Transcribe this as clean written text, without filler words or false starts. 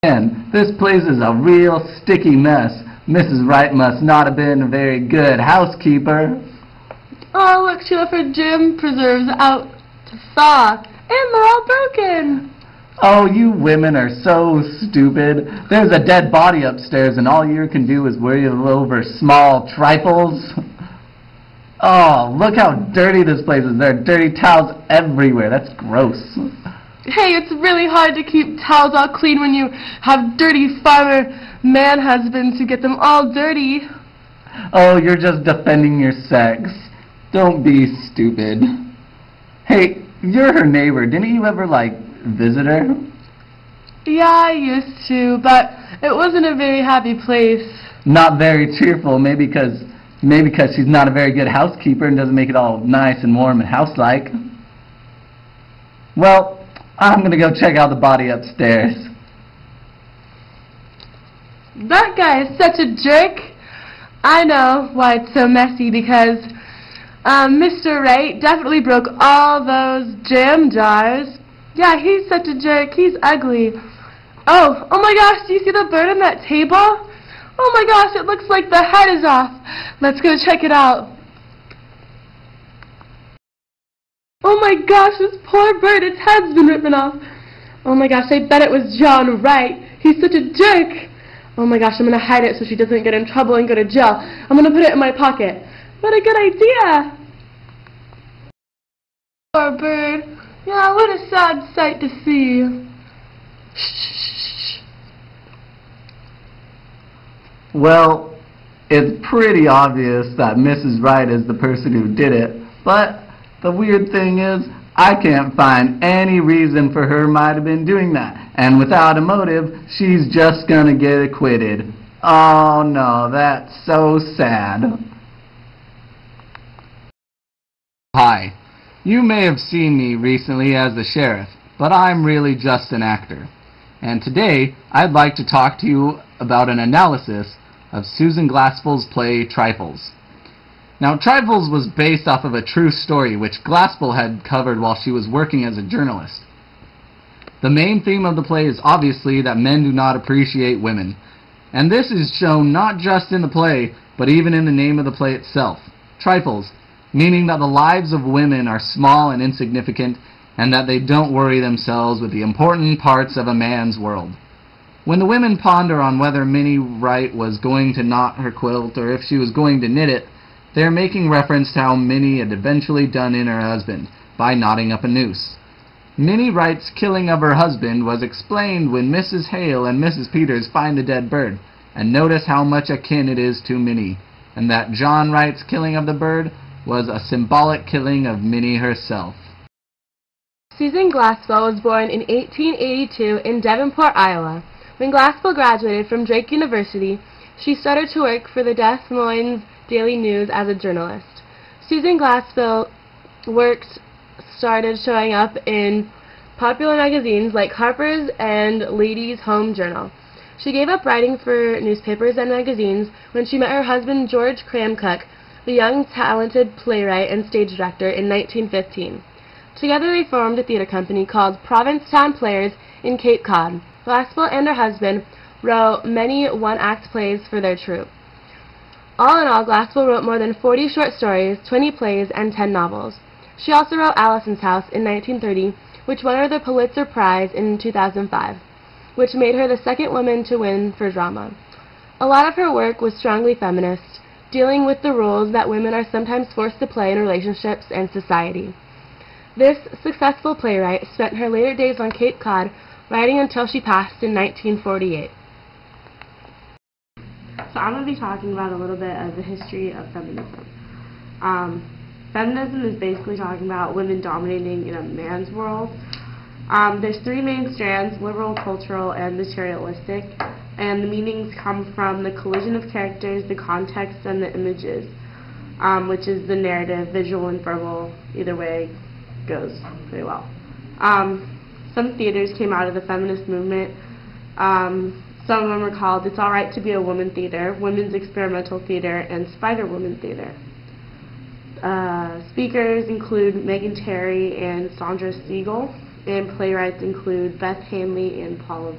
Man, this place is a real sticky mess. Mrs. Wright must not have been a very good housekeeper. Oh, look, she left her jam preserves out to thaw, and they're all broken. Oh, you women are so stupid. There's a dead body upstairs and all you can do is worry over small trifles. Oh, look how dirty this place is. There are dirty towels everywhere. That's gross. Hey, it's really hard to keep towels all clean when you have dirty farmer man husbands who get them all dirty. Oh, you're just defending your sex. Don't be stupid. Hey, you're her neighbor. Didn't you ever, visit her? Yeah, I used to, but it wasn't a very happy place. Not very cheerful, maybe because she's not a very good housekeeper and doesn't make it all nice and warm and house-like. Well, I'm going to go check out the body upstairs. That guy is such a jerk. I know why it's so messy, because Mr. Wright definitely broke all those jam jars. Yeah, he's such a jerk. He's ugly. Oh my gosh, do you see the bird on that table? Oh my gosh, it looks like the head is off. Let's go check it out. Oh my gosh, this poor bird, its head's been ripped off. Oh my gosh, I bet it was John Wright. He's such a jerk. Oh my gosh, I'm going to hide it so she doesn't get in trouble and go to jail. I'm going to put it in my pocket. What a good idea. Poor bird. Yeah, what a sad sight to see. Shh. Well, it's pretty obvious that Mrs. Wright is the person who did it, but the weird thing is, I can't find any reason for her might have been doing that. And without a motive, she's just gonna get acquitted. Oh no, that's so sad. Hi. You may have seen me recently as the sheriff, but I'm really just an actor. And today, I'd like to talk to you about an analysis of Susan Glaspell's play Trifles. Now, Trifles was based off of a true story which Glaspell had covered while she was working as a journalist. The main theme of the play is obviously that men do not appreciate women. And this is shown not just in the play, but even in the name of the play itself. Trifles, meaning that the lives of women are small and insignificant, and that they don't worry themselves with the important parts of a man's world. When the women ponder on whether Minnie Wright was going to knot her quilt or if she was going to knit it, they are making reference to how Minnie had eventually done in her husband, by knotting up a noose. Minnie Wright's killing of her husband was explained when Mrs. Hale and Mrs. Peters find the dead bird, and notice how much akin it is to Minnie, and that John Wright's killing of the bird was a symbolic killing of Minnie herself. Susan Glaspell was born in 1882 in Devonport, Iowa. When Glaspell graduated from Drake University, she started to work for the Des Moines Daily News as a journalist. Susan Glaspell's works started showing up in popular magazines like Harper's and Ladies' Home Journal. She gave up writing for newspapers and magazines when she met her husband George Cramcook, the young talented playwright and stage director, in 1915. Together they formed a theater company called Provincetown Players in Cape Cod. Glaspell and her husband wrote many one-act plays for their troupe. All in all, Glaspell wrote more than 40 short stories, 20 plays, and 10 novels. She also wrote Allison's House in 1930, which won her the Pulitzer Prize in 2005, which made her the second woman to win for drama. A lot of her work was strongly feminist, dealing with the roles that women are sometimes forced to play in relationships and society. This successful playwright spent her later days on Cape Cod writing until she passed in 1948. So I'm going to be talking about a little bit of the history of feminism. Feminism is basically talking about women dominating in a man's world. There's three main strands: liberal, cultural, and materialistic. And the meanings come from the collision of characters, the context, and the images, which is the narrative, visual and verbal. Either way goes pretty well. Some theaters came out of the feminist movement. Some of them are called It's Alright to Be a Woman Theater, Women's Experimental Theater, and Spider-Woman Theater. Speakers include Megan Terry and Sandra Siegel, and playwrights include Beth Hanley and Paula